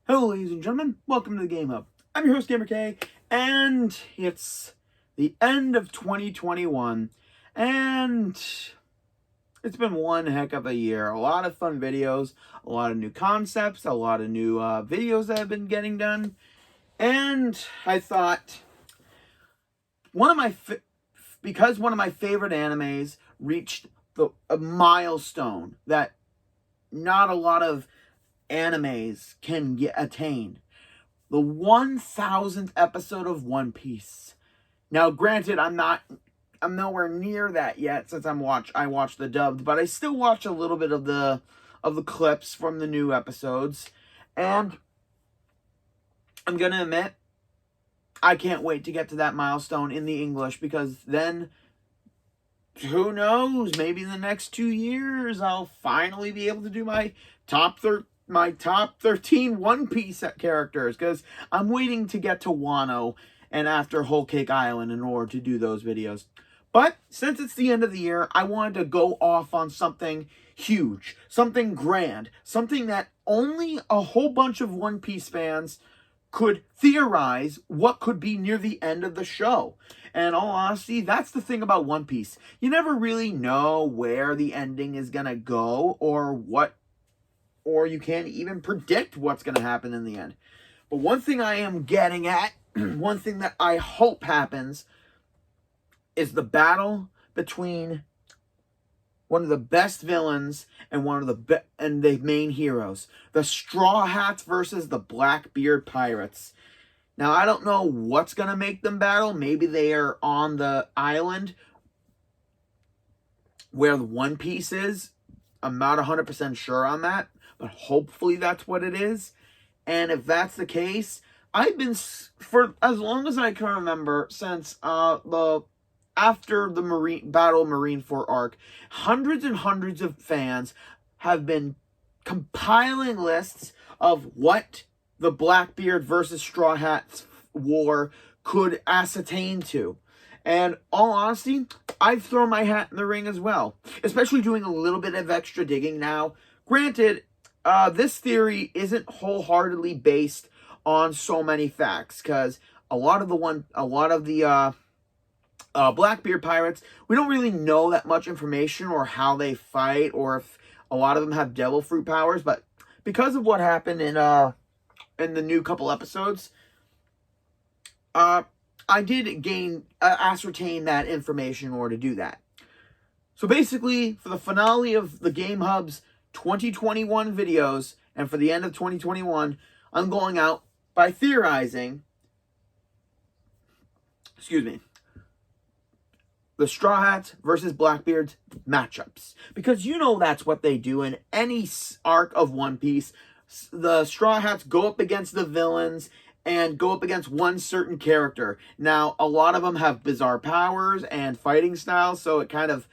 Hello ladies and gentlemen, welcome to the Game Hub. I'm your host GamerK, and it's the end of 2021, and it's been one heck of a year. A lot of fun videos, a lot of new concepts, a lot of new videos that have been getting done, and I thought because one of my favorite animes reached a milestone that not a lot of animes can attain. The 1000th episode of One Piece. Now, granted, I'm nowhere near that yet since I watched the dubbed, but I still watch a little bit of the clips from the new episodes, and I'm gonna admit I can't wait to get to that milestone in the English, because then who knows, maybe in the next 2 years I'll finally be able to do my top 13 One Piece characters, because I'm waiting to get to Wano and after Whole Cake Island in order to do those videos. But since it's the end of the year, I wanted to go off on something huge, something grand, something that only a whole bunch of One Piece fans could theorize what could be near the end of the show. And in all honesty, that's the thing about One Piece. You never really know where the ending is going to go, or you can't even predict what's going to happen in the end. But one thing I am getting at, one thing that I hope happens, is the battle between one of the best villains and one of the main heroes. The Straw Hats versus the Blackbeard Pirates. Now, I don't know what's going to make them battle. Maybe they are on the island where the One Piece is. I'm not 100% sure on that, but hopefully that's what it is. And if that's the case, I've been, for as long as I can remember, since after the Battle of Marineford arc, hundreds and hundreds of fans have been compiling lists of what the Blackbeard versus Straw Hats war could ascertain to. And all honesty, I've thrown my hat in the ring as well, especially doing a little bit of extra digging now. Granted, this theory isn't wholeheartedly based on so many facts, because a lot of the Blackbeard pirates, we don't really know that much information or how they fight, or if a lot of them have devil fruit powers. But because of what happened in the new couple episodes, I did ascertain that information in order to do that. So basically, for the finale of the Game Hub's 2021 videos, and for the end of 2021, I'm going out by theorizing, the Straw Hats versus Blackbeards matchups. Because you know that's what they do in any arc of One Piece. The Straw Hats go up against the villains and go up against one certain character. Now, a lot of them have bizarre powers and fighting styles, so it kind of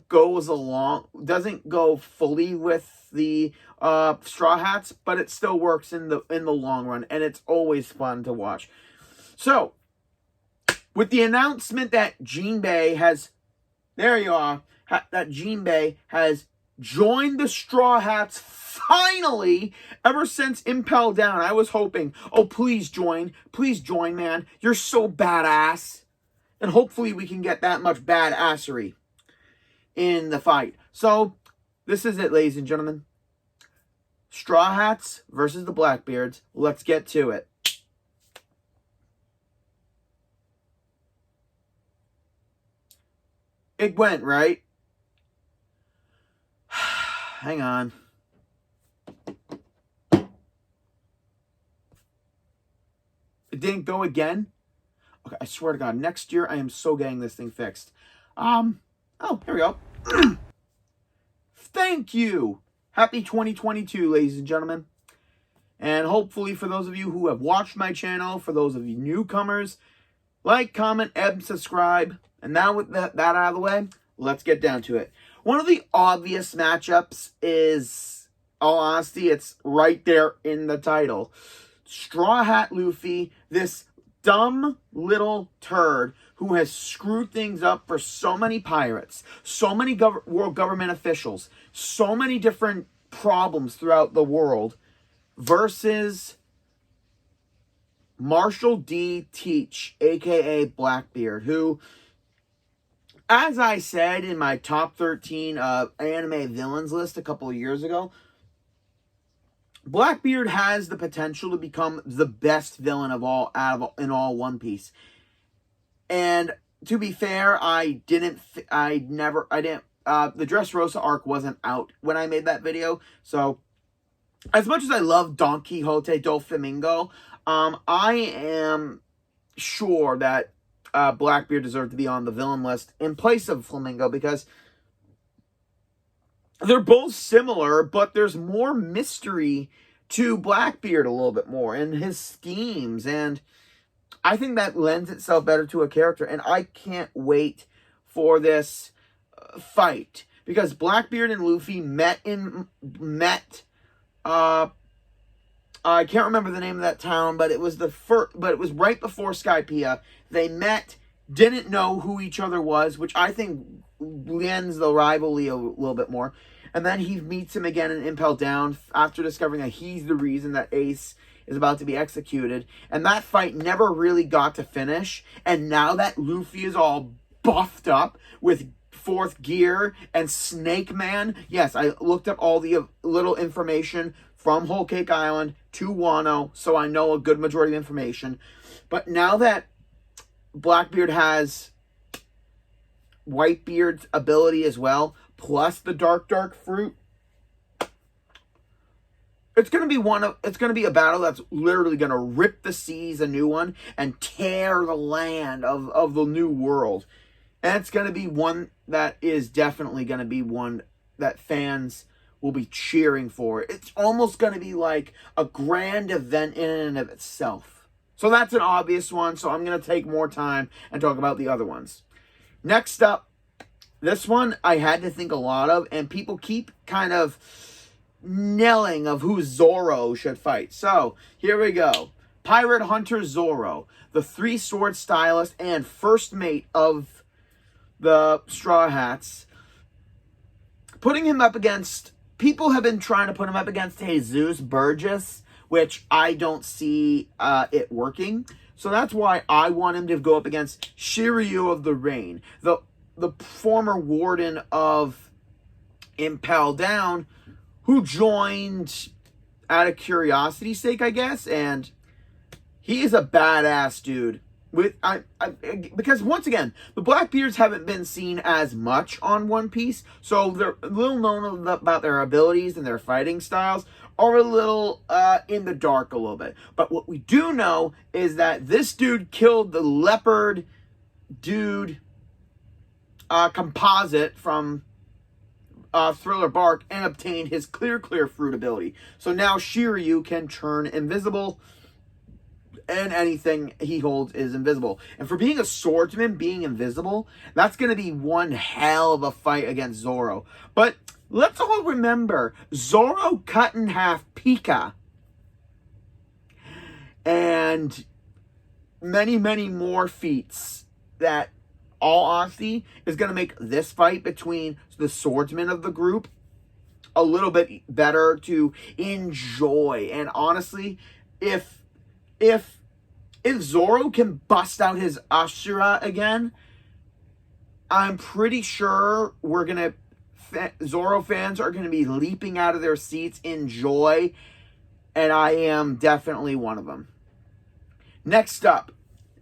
goes along, doesn't go fully with the Straw Hats, but it still works in the long run, and it's always fun to watch. So, with the announcement that Jinbei has, that Jinbei has joined the Straw Hats finally, ever since Impel Down. I was hoping, oh, please join, man. You're so badass. And hopefully we can get that much badassery in the fight. So, this is it, ladies and gentlemen. Straw Hats versus the Blackbeards. Let's get to it. It went, right? Hang on. It didn't go again? Okay, I swear to God, next year I am so getting this thing fixed. Oh, here we go. Thank you. Happy 2022, ladies and gentlemen. And hopefully for those of you who have watched my channel, for those of you newcomers, like, comment, and subscribe. And now with that out of the way, let's get down to it. One of the obvious matchups is, all honesty, it's right there in the title. Straw Hat Luffy, this dumb little turd who has screwed things up for so many pirates, so many world government officials, so many different problems throughout the world, versus Marshall D. Teach, a.k.a. Blackbeard, who, as I said in my top 13 anime villains list a couple of years ago, Blackbeard has the potential to become the best villain of all in all One Piece. And to be fair, the Dressrosa arc wasn't out when I made that video. So, as much as I love Don Quixote do Flamingo, I am sure that Blackbeard deserved to be on the villain list in place of Flamingo, because they're both similar, but there's more mystery to Blackbeard a little bit more, and his schemes, and I think that lends itself better to a character, and I can't wait for this fight, because Blackbeard and Luffy met I can't remember the name of that town, but it was right before Skypiea. They met, didn't know who each other was, which I think lends the rivalry a little bit more. And then he meets him again in Impel Down after discovering that he's the reason that Ace is about to be executed. And that fight never really got to finish. And now that Luffy is all buffed up with fourth gear and Snake Man. Yes, I looked up all the little information from Whole Cake Island to Wano, so I know a good majority of information. But now that Blackbeard has Whitebeard's ability as well, plus the dark fruit, it's gonna be a battle that's literally gonna rip the seas a new one and tear the land of the new world. And it's gonna be one that is definitely gonna be one that fans will be cheering for. It's almost gonna be like a grand event in and of itself. So that's an obvious one, so I'm gonna take more time and talk about the other ones. Next up, this one I had to think a lot of, and people keep kind of nailing of who Zoro should fight. So, here we go. Pirate Hunter Zoro, the three-sword stylist and first mate of the Straw Hats. Putting him up against... People have been trying to put him up against Jesus Burgess, which I don't see it working. So that's why I want him to go up against Shiryu of the Rain, the former warden of Impel Down, who joined out of curiosity's sake, I guess, and he is a badass dude. Because once again, the Blackbeards haven't been seen as much on One Piece, so they're a little known about their abilities and their fighting styles, are a little in the dark a little bit. But what we do know is that this dude killed the leopard dude composite from Thriller Bark and obtained his clear fruit ability. So now Shiryu can turn invisible, and anything he holds is invisible. And for being a swordsman, being invisible, that's going to be one hell of a fight against Zoro. But let's all remember, Zoro cut in half Pika. And many more feats that, all honesty, is going to make this fight between the swordsmen of the group a little bit better to enjoy. And honestly, if Zoro can bust out his Ashura again, I'm pretty sure Zoro fans are gonna be leaping out of their seats in joy, and I am definitely one of them. Next up,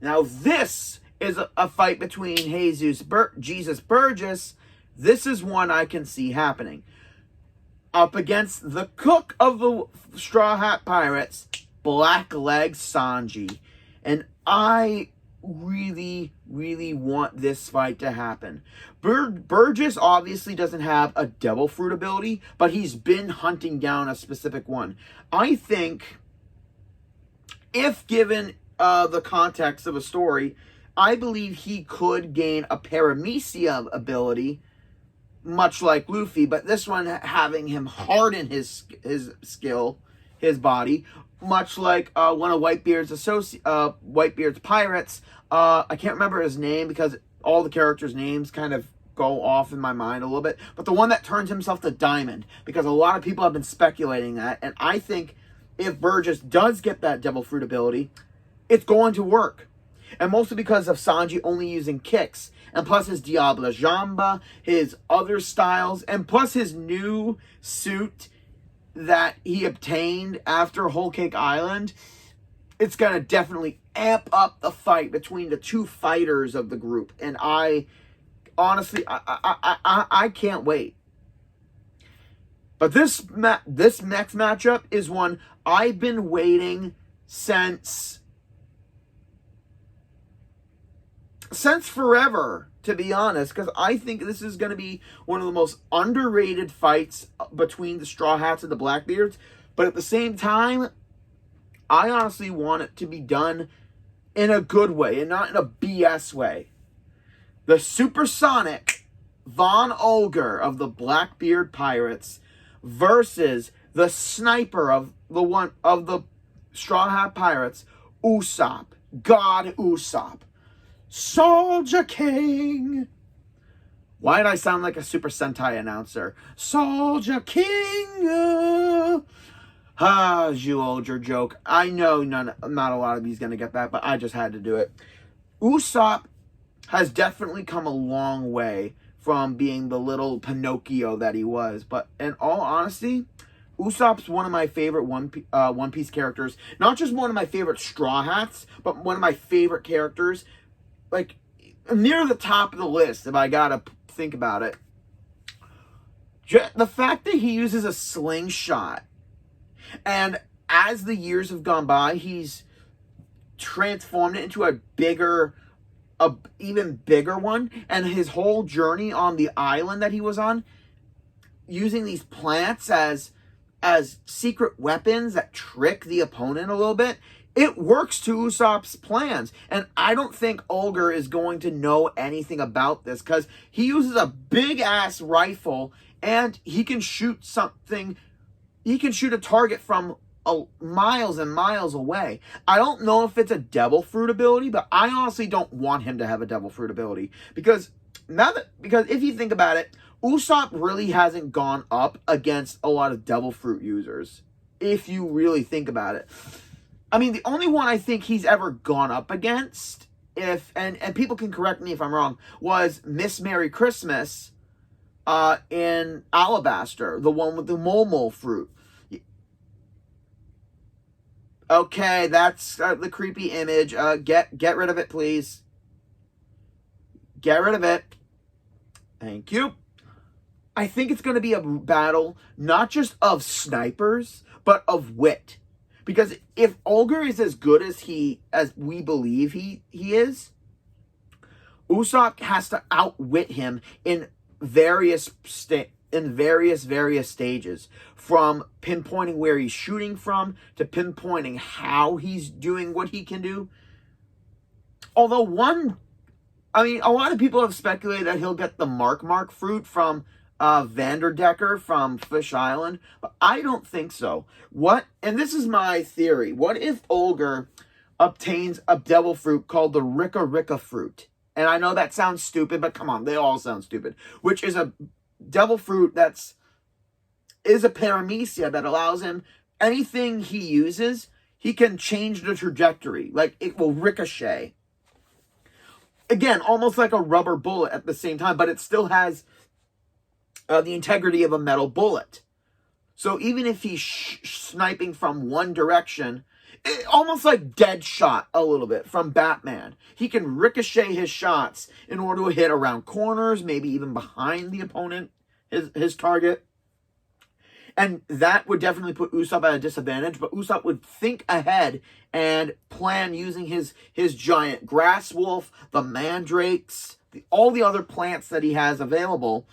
now this is a fight between Jesus Burgess. This is one I can see happening. Up against the cook of the Straw Hat Pirates, Blackleg Sanji. And I really want this fight to happen. Burgess obviously doesn't have a devil fruit ability, but he's been hunting down a specific one. I think, if given the context of a story, I believe he could gain a paramecia ability, much like Luffy, but this one having him harden his skill, his body, much like one of Whitebeard's pirates. I can't remember his name because all the characters' names kind of go off in my mind a little bit. But the one that turns himself to Diamond, because a lot of people have been speculating that, and I think if Burgess does get that devil fruit ability, it's going to work. And mostly because of Sanji only using kicks. And plus his Diablo Jamba, his other styles, and plus his new suit that he obtained after Whole Cake Island. It's going to definitely amp up the fight between the two fighters of the group. And I honestly, I can't wait. But this next matchup is one I've been waiting since forever, to be honest, because I think this is going to be one of the most underrated fights between the Straw Hats and the Blackbeards. But at the same time, I honestly want it to be done in a good way and not in a BS way. The supersonic Von Olger of the Blackbeard Pirates versus the sniper of the Straw Hat Pirates, Usopp, God Usopp, Soldier King. Why did I sound like a Super Sentai announcer? Soldier King. Zhuolger joke. I know not a lot of you's gonna get that, but I just had to do it. Usopp has definitely come a long way from being the little Pinocchio that he was. But in all honesty, Usopp's one of my favorite One Piece characters. Not just one of my favorite Straw Hats, but one of my favorite characters. Like, near the top of the list, if I gotta think about it. The fact that he uses a slingshot, and as the years have gone by, he's transformed it into a even bigger one. And his whole journey on the island that he was on, using these plants as secret weapons that trick the opponent a little bit, it works to Usopp's plans. And I don't think Olger is going to know anything about this, because he uses a big-ass rifle, and he can shoot something. He can shoot a target from miles and miles away. I don't know if it's a devil fruit ability, but I honestly don't want him to have a devil fruit ability. Because if you think about it, Usopp really hasn't gone up against a lot of devil fruit users. If you really think about it. I mean, the only one I think he's ever gone up against, and people can correct me if I'm wrong, was Miss Merry Christmas in Alabaster, the one with the mole fruit. Okay, that's the creepy image. Get rid of it, please. Get rid of it. Thank you. I think it's going to be a battle not just of snipers, but of wit. Because if Olger is as good as we believe he is, Usopp has to outwit him in various stages, from pinpointing where he's shooting from to pinpointing how he's doing what he can do. Although a lot of people have speculated that he'll get the Mark fruit from Vanderdecker from Fish Island, but I don't think so. And this is my theory, what if Olger obtains a devil fruit called the Rika fruit? And I know that sounds stupid, but come on, they all sound stupid. Which is a devil fruit is a paramecia that allows him, anything he uses, he can change the trajectory. Like, it will ricochet. Again, almost like a rubber bullet at the same time, but it still has the integrity of a metal bullet. So even if he's sniping from one direction, almost like Deadshot a little bit from Batman, he can ricochet his shots in order to hit around corners, maybe even behind the opponent, his target. And that would definitely put Usopp at a disadvantage, but Usopp would think ahead and plan using his giant grass wolf, the mandrakes, all the other plants that he has available.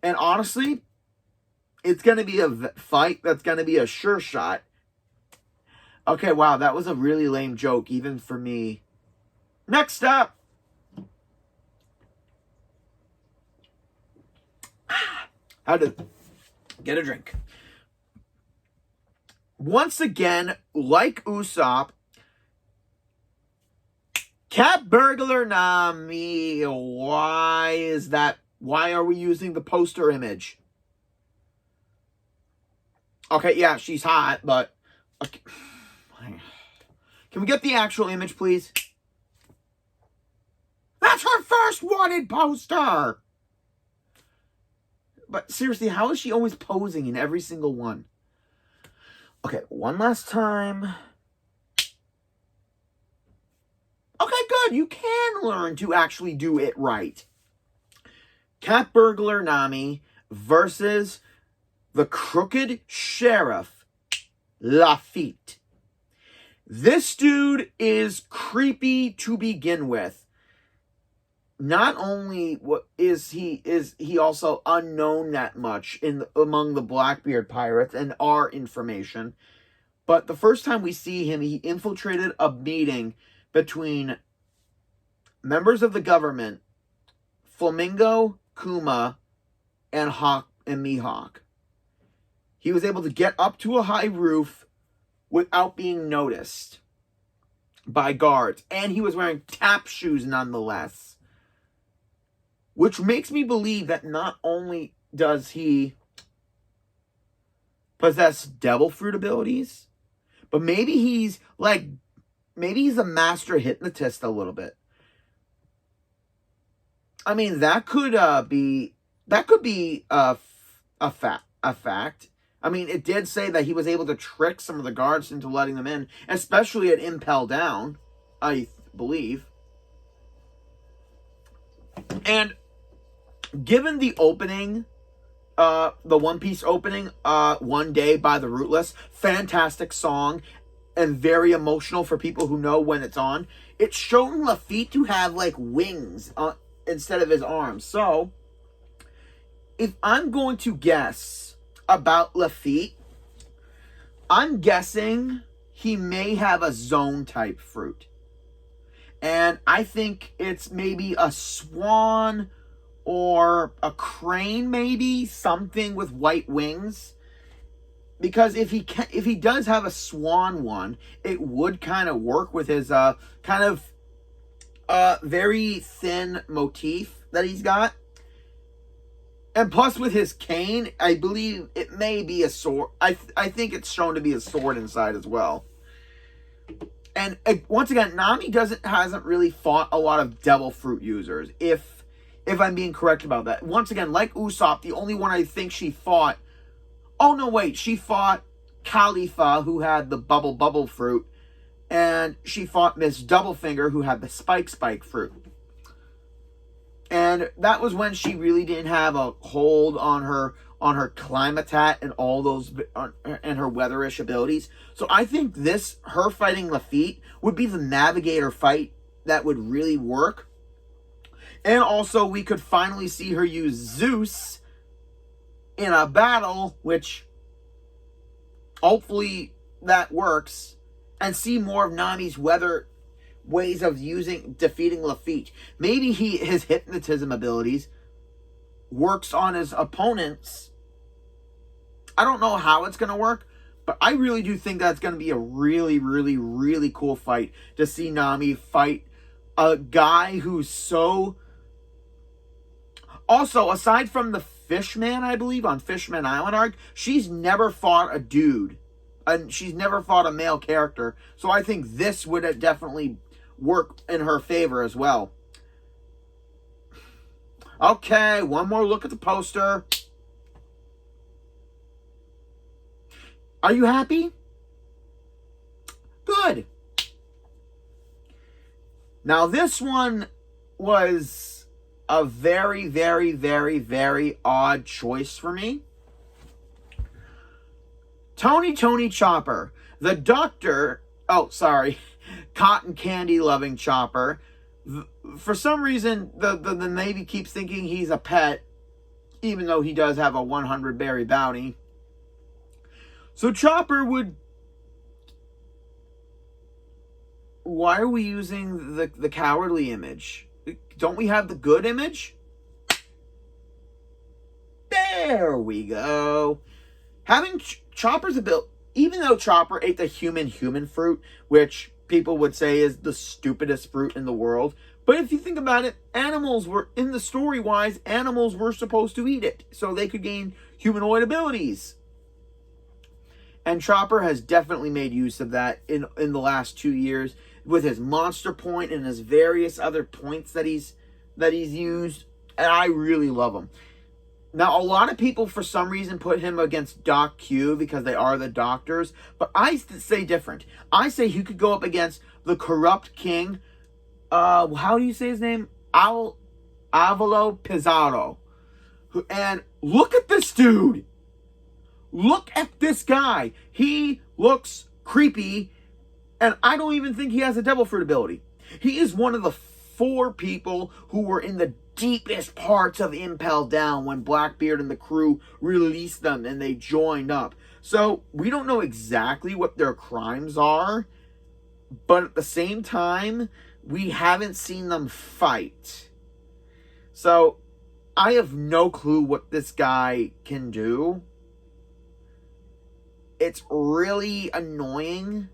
And honestly, it's going to be a fight that's going to be a sure shot. Okay, wow, that was a really lame joke, even for me. Next up. How to get a drink. Once again, like Usopp, Cat Burglar Nami. Why is that? Why are we using the poster image? Okay, yeah, she's hot, but Okay. Can we get the actual image, please? That's her first wanted poster! But seriously, how is she always posing in every single one? Okay, one last time. Okay, good. You can learn to actually do it right. Cat Burglar Nami versus the Crooked Sheriff Lafitte. This dude is creepy to begin with. Not only is he also unknown that much among the Blackbeard pirates and our information, but the first time we see him, he infiltrated a meeting between members of the government, Flamingo, Kuma, and Hawk and Mihawk. He was able to get up to a high roof without being noticed by guards, and he was wearing tap shoes nonetheless. Which makes me believe that not only does he possess devil fruit abilities, but maybe he's a master hypnotist a little bit. I mean, that could be a fact. I mean, it did say that he was able to trick some of the guards into letting them in, especially at Impel Down, I believe. And given the opening, the One Piece opening, One Day by the Rootless, fantastic song and very emotional for people who know when it's on. It's shown Lafitte to have like wings instead of his arms. So, if I'm going to guess about Lafitte, I'm guessing he may have a zone type fruit. And I think it's maybe a swan or a crane, maybe something with white wings, because if he does have a swan one, it would kind of work with his very thin motif that he's got, and plus with his cane, I believe it may be a sword. I think it's shown to be a sword inside as well. And once again, Nami hasn't really fought a lot of devil fruit users, if I'm being correct about that. Once again, like Usopp, the only one I think she fought... Oh, no, wait. She fought Khalifa, who had the bubble fruit. And she fought Miss Doublefinger, who had the spike fruit. And that was when she really didn't have a hold on her Climatat and all those... and her weatherish abilities. So I think her fighting Lafitte, would be the Navigator fight that would really work. And also, we could finally see her use Zeus in a battle, which hopefully that works, and see more of Nami's ways of defeating Lafitte. Maybe his hypnotism abilities works on his opponents. I don't know how it's going to work, but I really do think that's going to be a really, really, really cool fight to see Nami fight a guy who's so... Also, aside from the Fishman, I believe, on Fishman Island arc, she's never fought a dude. And she's never fought a male character. So I think this would definitely work in her favor as well. Okay, one more look at the poster. Are you happy? Good. Now, this one was a very, very, very, very odd choice for me. Tony Chopper. The Doctor... Oh, sorry. Cotton candy loving Chopper. For some reason, the Navy keeps thinking he's a pet, even though he does have a 100 berry bounty. So Chopper would... Why are we using the cowardly image? Don't we have the good image? There we go. Having Chopper's ability, even though Chopper ate the human fruit, which people would say is the stupidest fruit in the world, but if you think about it, animals were, in the story-wise, animals were supposed to eat it, so they could gain humanoid abilities. And Chopper has definitely made use of that in the last 2 years with his monster point and his various other points that he's used. And I really love him. Now, a lot of people, for some reason, put him against Doc Q because they are the doctors. But I say different. I say he could go up against the Corrupt King. How do you say his name? Avalo Pizarro. And look at this dude. Look at this guy. He looks creepy. And I don't even think he has a devil fruit ability. He is one of the 4 people who were in the deepest parts of Impel Down when Blackbeard and the crew released them and they joined up. So we don't know exactly what their crimes are, but at the same time, we haven't seen them fight. So I have no clue what this guy can do. It's really annoying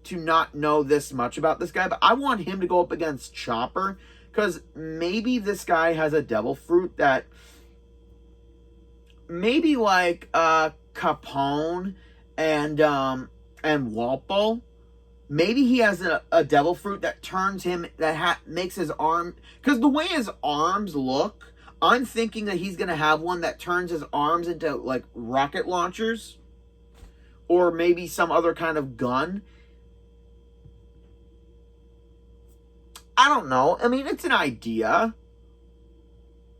to not know this much about this guy, but I want him to go up against Chopper, because maybe this guy has a devil fruit that maybe like Capone and Walpole. Maybe he has a devil fruit that turns him, makes his arm, because the way his arms look, I'm thinking that he's going to have one that turns his arms into like rocket launchers or maybe some other kind of gun. I don't know. I mean, it's an idea,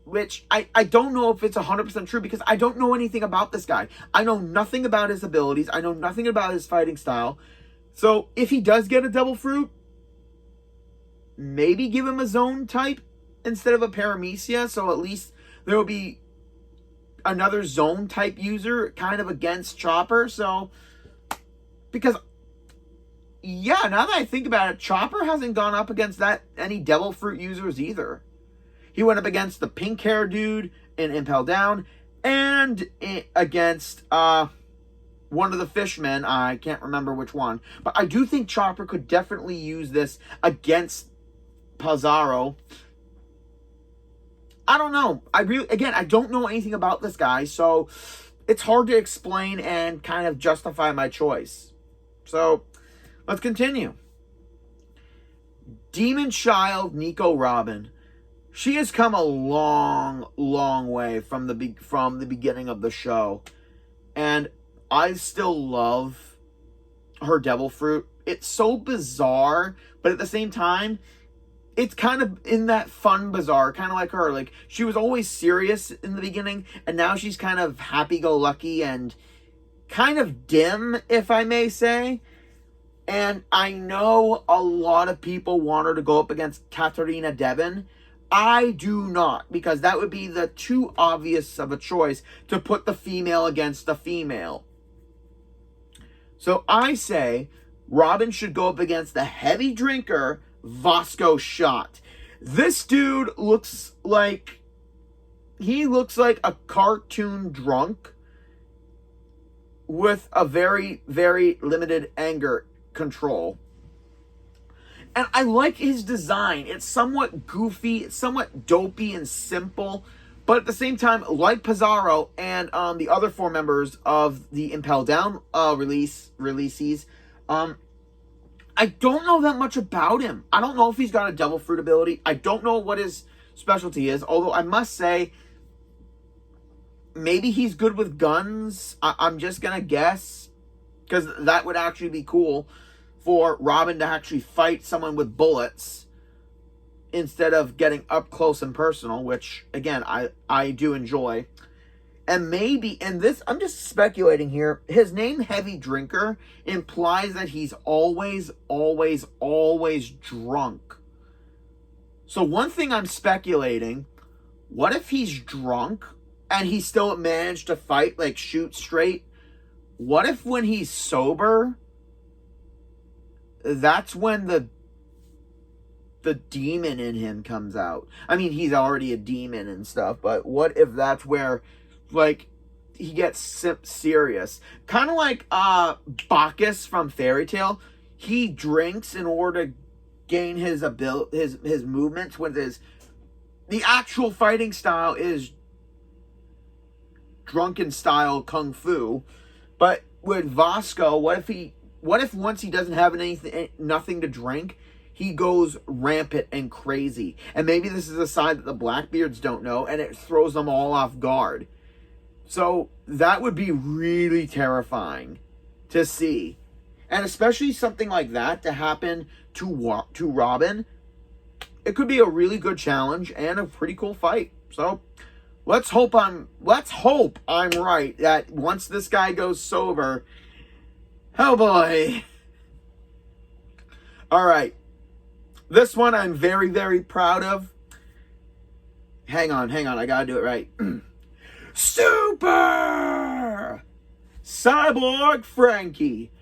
which I don't know if it's 100% true because I don't know anything about this guy. I know nothing about his abilities. I know nothing about his fighting style. So if he does get a devil fruit, maybe give him a zone type instead of a paramecia. So at least there will be another zone type user kind of against Chopper. So, because... yeah, now that I think about it, Chopper hasn't gone up against any devil fruit users either. He went up against the pink hair dude in Impel Down and against one of the fishmen. I can't remember which one. But I do think Chopper could definitely use this against Pizarro. I don't know. I don't know anything about this guy, so it's hard to explain and kind of justify my choice. So... let's continue. Demon Child Nico Robin. She has come a long, long way from the beginning of the show. And I still love her devil fruit. It's so bizarre, but at the same time, it's kind of in that fun bizarre, kind of like her. Like, she was always serious in the beginning, and now she's kind of happy-go-lucky and kind of dim, if I may say. And I know a lot of people want her to go up against Katarina Devon. I do not, because that would be the too obvious of a choice to put the female against the female. So I say Robin should go up against the heavy drinker, Vasco Shot. This dude looks like a cartoon drunk with a very, very limited anger control. And I like his design. It's somewhat goofy, it's somewhat dopey and simple, but at the same time, like Pizarro and the other 4 members of the Impel Down releases, I don't know that much about him. I don't know if he's got a devil fruit ability. I don't know what his specialty is, although I must say, maybe he's good with guns. I'm just gonna guess, because that would actually be cool for Robin to actually fight someone with bullets instead of getting up close and personal, which, again, I do enjoy. And maybe, and this, I'm just speculating here, his name Heavy Drinker implies that he's always, always, always drunk. So one thing I'm speculating, what if he's drunk and he still managed to fight, like shoot straight? What if when he's sober, that's when the demon in him comes out? I mean, he's already a demon and stuff, but what if that's where, like, he gets serious? Kind of like Bacchus from Fairy Tale. He drinks in order to gain his movements with the actual fighting style is drunken style kung fu. But with Vasco, what if once he doesn't have nothing to drink, he goes rampant and crazy? And maybe this is a side that the Blackbeards don't know, and it throws them all off guard. So that would be really terrifying to see. And especially something like that to happen to Robin. It could be a really good challenge and a pretty cool fight. So let's hope I'm right that once this guy goes sober. Oh boy. All right. This one I'm very, very proud of. Hang on. I gotta do it right. Super Cyborg Frankie.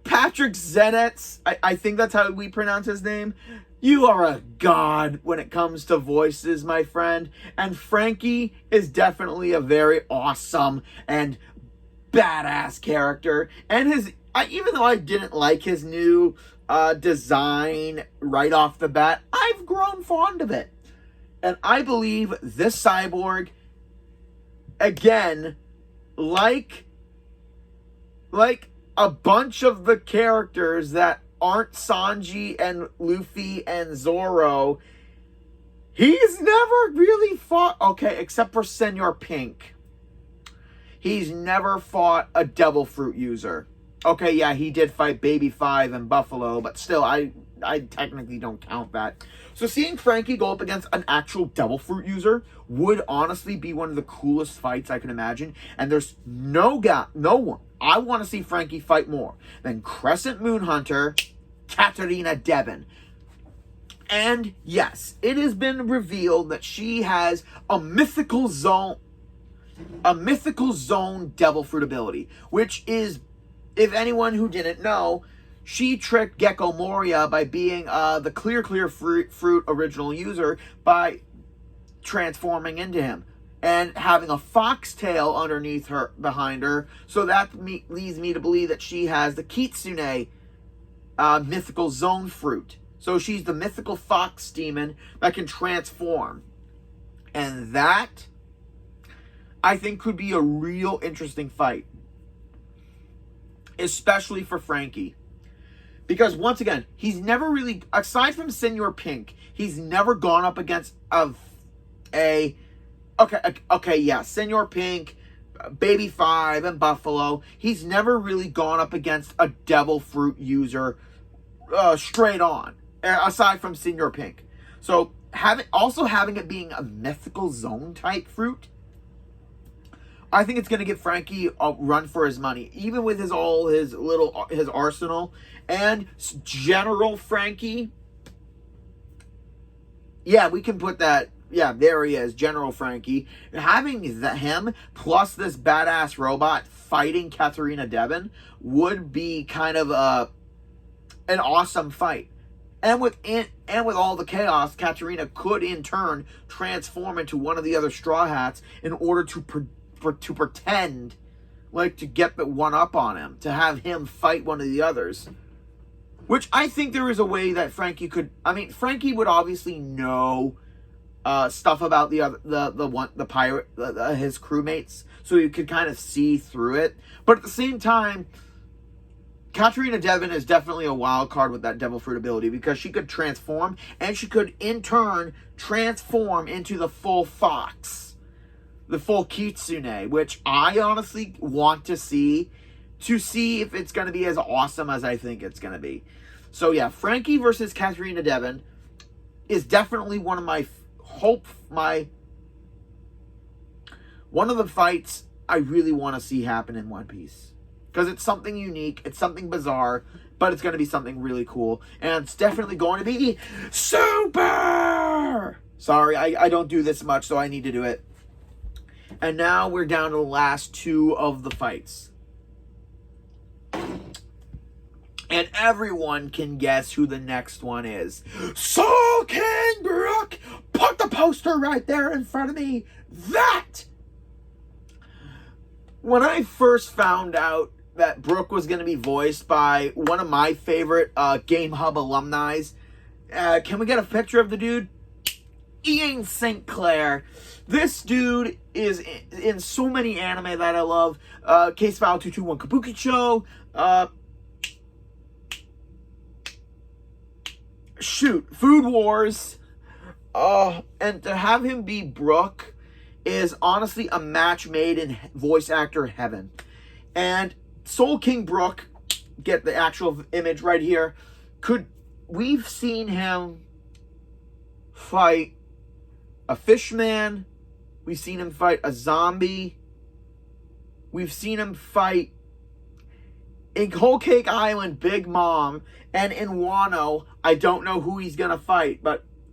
Patrick Zenetz, I think that's how we pronounce his name. You are a god when it comes to voices, my friend. And Frankie is definitely a very awesome and badass character. And even though I didn't like his new design right off the bat, I've grown fond of it. And I believe this cyborg, again, like a bunch of the characters that aren't Sanji and Luffy and Zoro, he's never really fought, okay, except for Senor Pink. He's never fought a devil fruit user. Okay, yeah, he did fight Baby 5 and Buffalo, but still, I technically don't count that. So seeing Frankie go up against an actual devil fruit user would honestly be one of the coolest fights I can imagine. And there's no one I want to see Frankie fight more than Crescent Moon Hunter, Katarina Devon. And yes, it has been revealed that she has a mythical zone devil fruit ability, which is, if anyone who didn't know, she tricked Gecko Moria by being the clear fruit original user by transforming into him and having a foxtail behind her. So that leads me to believe that she has the Kitsune mythical zone fruit. So she's the mythical fox demon that can transform. And that, I think, could be a real interesting fight. Especially for Frankie. Because, once again, he's never really, aside from Senor Pink, he's never gone up against Senor Pink, Baby 5, and Buffalo. He's never really gone up against a devil fruit user straight on, aside from Senor Pink. So, having it being a mythical zone type fruit, I think it's going to give Frankie a run for his money, even with his arsenal. And General Frankie, yeah, we can put that. Yeah, there he is, General Frankie. Having him plus this badass robot fighting Katarina Devon would be kind of an awesome fight. And with all the chaos, Katarina could in turn transform into one of the other Straw Hats in order to pretend like to get the one up on him, to have him fight one of the others. Which I think there is a way that Frankie could. I mean, Frankie would obviously know stuff about the pirate, his crewmates, so you could kind of see through it. But at the same time, Katarina Devon is definitely a wild card with that devil fruit ability, because she could transform, and she could in turn transform into the full fox, the full Kitsune, which I honestly want to see if it's going to be as awesome as I think it's going to be. So yeah, Frankie versus Katarina Devon is definitely one of one of the fights I really want to see happen in One Piece. Because it's something unique, it's something bizarre, but it's going to be something really cool. And it's definitely going to be super! Sorry, I don't do this much, so I need to do it. And now we're down to the last two of the fights. And everyone can guess who the next one is. Soul King Brook! Put the poster right there in front of me. That! When I first found out that Brook was going to be voiced by one of my favorite Game Hub alumni, can we get a picture of the dude? Ian St. Clair. This dude is in so many anime that I love. Case File 221 Kabukicho. Food Wars. And to have him be Brook is honestly a match made in voice actor heaven. And Soul King Brook, get the actual image right here. We've seen him fight a fishman. We've seen him fight a zombie. We've seen him fight in Whole Cake Island, Big Mom, and in Wano. I don't know who he's gonna fight,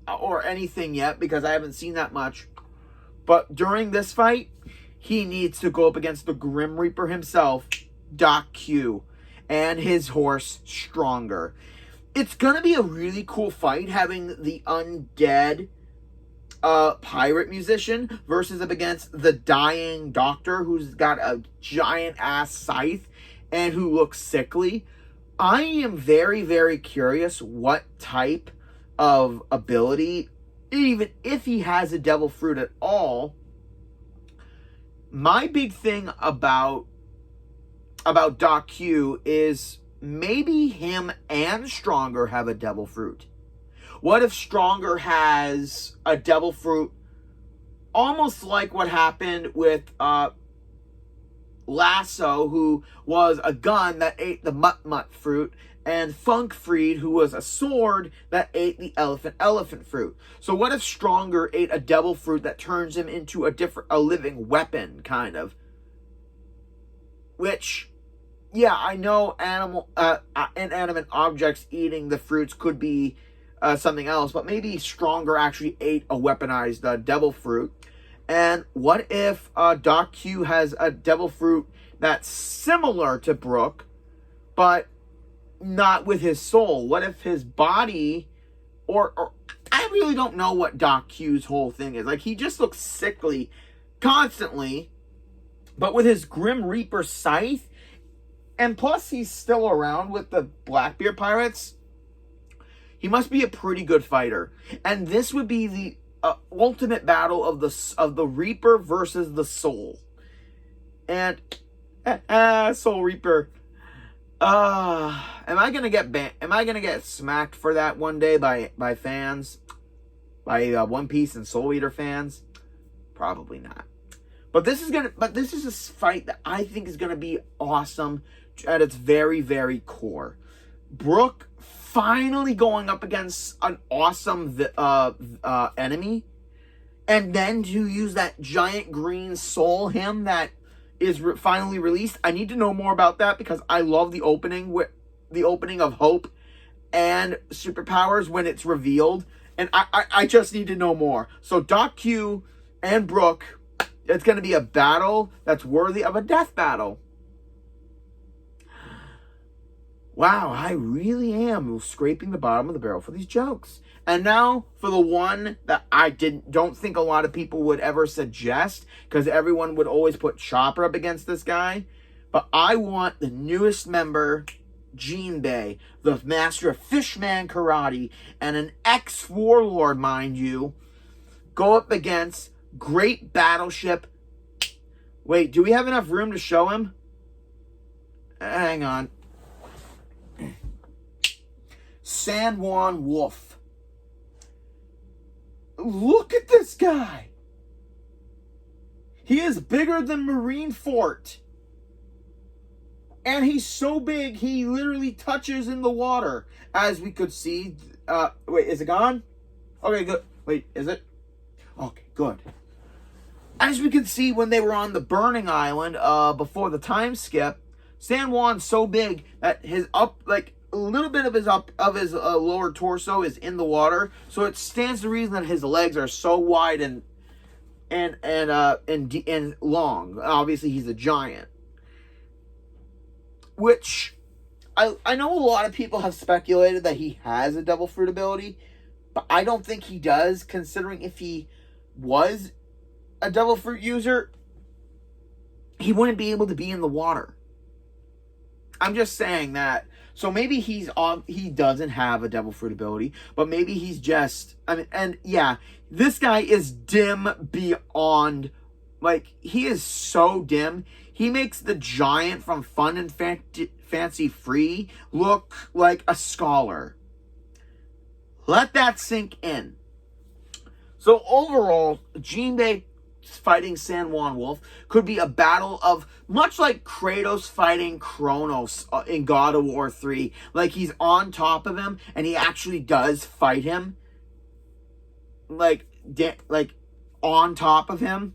or anything yet, because I haven't seen that much. But during this fight, he needs to go up against the Grim Reaper himself, Doc Q, and his horse, Stronger. It's gonna be a really cool fight, having the undead pirate musician versus up against the dying doctor who's got a giant ass scythe and who looks sickly. I am very, very curious what type of ability, even if he has a devil fruit at all. My big thing about Doc Q is maybe him and Stronger have a devil fruit. What if Stronger has a devil fruit, almost like what happened with Lasso, who was a gun that ate the Mutt fruit, and Funkfried, who was a sword that ate the elephant fruit. So what if Stronger ate a devil fruit that turns him into a living weapon, kind of? Which, yeah, I know inanimate objects eating the fruits could be something else, but maybe Stronger actually ate a weaponized devil fruit. And what if Doc Q has a devil fruit that's similar to Brook, but not with his soul? What if his body, or I really don't know what Doc Q's whole thing is. Like, he just looks sickly constantly, but with his Grim Reaper scythe, and plus he's still around with the Blackbeard pirates, he must be a pretty good fighter. And this would be the ultimate battle of the Reaper versus the Soul. And Soul Reaper. Am I gonna get smacked for that one day by fans, by One Piece and Soul Eater fans? Probably not. But this is a fight that I think is gonna be awesome at its very, very core. Brook finally going up against an awesome enemy, and then to use that giant green soul hymn that is finally released. I need to know more about that, because I love the opening of Hope and Superpowers when it's revealed, and I just need to know more. So Doc Q and Brook, it's going to be a battle that's worthy of a death battle. Wow, I really am scraping the bottom of the barrel for these jokes. And now for the one that I don't think a lot of people would ever suggest, because everyone would always put Chopper up against this guy. But I want the newest member, Jinbei, the master of Fishman Karate, and an ex-warlord, mind you, go up against Great Battleship. Wait, do we have enough room to show him? Hang on. San Juan Wolf. Look at this guy. He is bigger than Marine Fort. And he's so big, he literally touches in the water. As we could see. Wait, is it gone? Okay, good. Wait, is it? Okay, good. As we could see when they were on the burning island before the time skip, San Juan's so big that his a little bit of his lower torso is in the water, so it stands to reason that his legs are so wide and long. Obviously, he's a giant. Which I know a lot of people have speculated that he has a devil fruit ability, but I don't think he does, considering if he was a devil fruit user, he wouldn't be able to be in the water. I'm just saying that. So maybe he doesn't have a devil fruit ability, but maybe he's just, I mean, and yeah, this guy is dim beyond, like, he is so dim. He makes the giant from Fun and Fancy Free look like a scholar. Let that sink in. So overall, Jinbei fighting San Juan Wolf could be a battle of, much like Kratos fighting Kronos in God of War 3. Like, he's on top of him, and he actually does fight him. Like on top of him.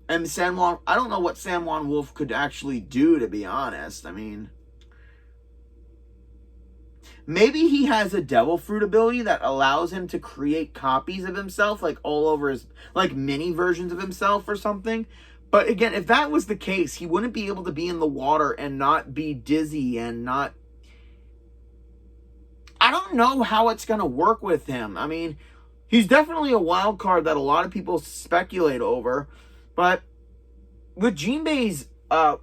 And San Juan, I don't know what San Juan Wolf could actually do, to be honest. I mean, maybe he has a devil fruit ability that allows him to create copies of himself, like all over his, like mini versions of himself or something. But again, if that was the case, he wouldn't be able to be in the water and not be dizzy and not... I don't know how it's going to work with him. I mean, he's definitely a wild card that a lot of people speculate over. But with Jinbei's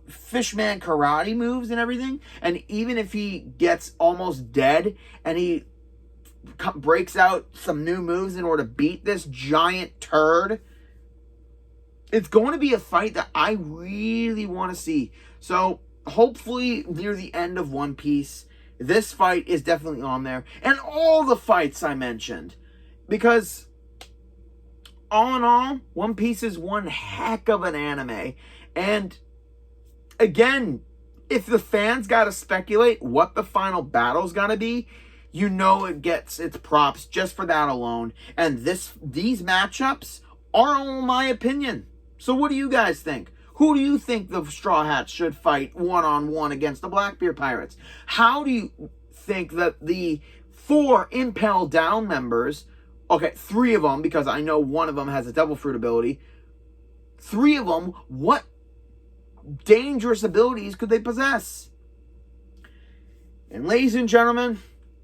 Fishman karate moves and everything, and even if he gets almost dead and he breaks out some new moves in order to beat this giant turd, it's going to be a fight that I really want to see. So hopefully near the end of One Piece, this fight is definitely on there, and all the fights I mentioned, because all in all, One Piece is one heck of an anime. And again, if the fans got to speculate what the final battle's got to be, you know it gets its props just for that alone. And these matchups are all my opinion. So what do you guys think? Who do you think the Straw Hats should fight one-on-one against the Blackbeard Pirates? How do you think that the 4 Impel Down members... Okay, 3 of them, because I know one of them has a devil fruit ability. 3 of them, what dangerous abilities could they possess? And ladies and gentlemen,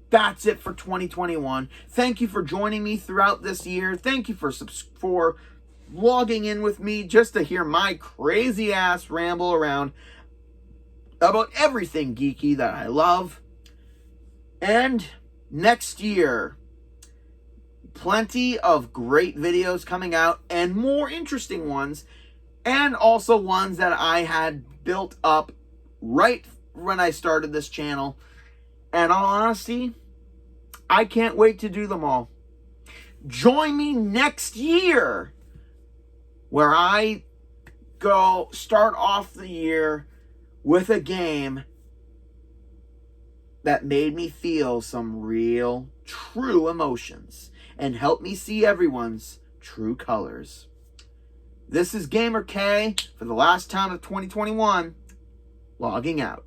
that's it for 2021. Thank you for joining me throughout this year. Thank you for logging in with me just to hear my crazy ass ramble around about everything geeky that I love. And next year, plenty of great videos coming out, and more interesting ones, and also ones that I had built up right when I started this channel. And in all honesty, I can't wait to do them all. Join me next year, where I go start off the year with a game that made me feel some real, true emotions and help me see everyone's true colors. This is GamerK for the last time of 2021, logging out.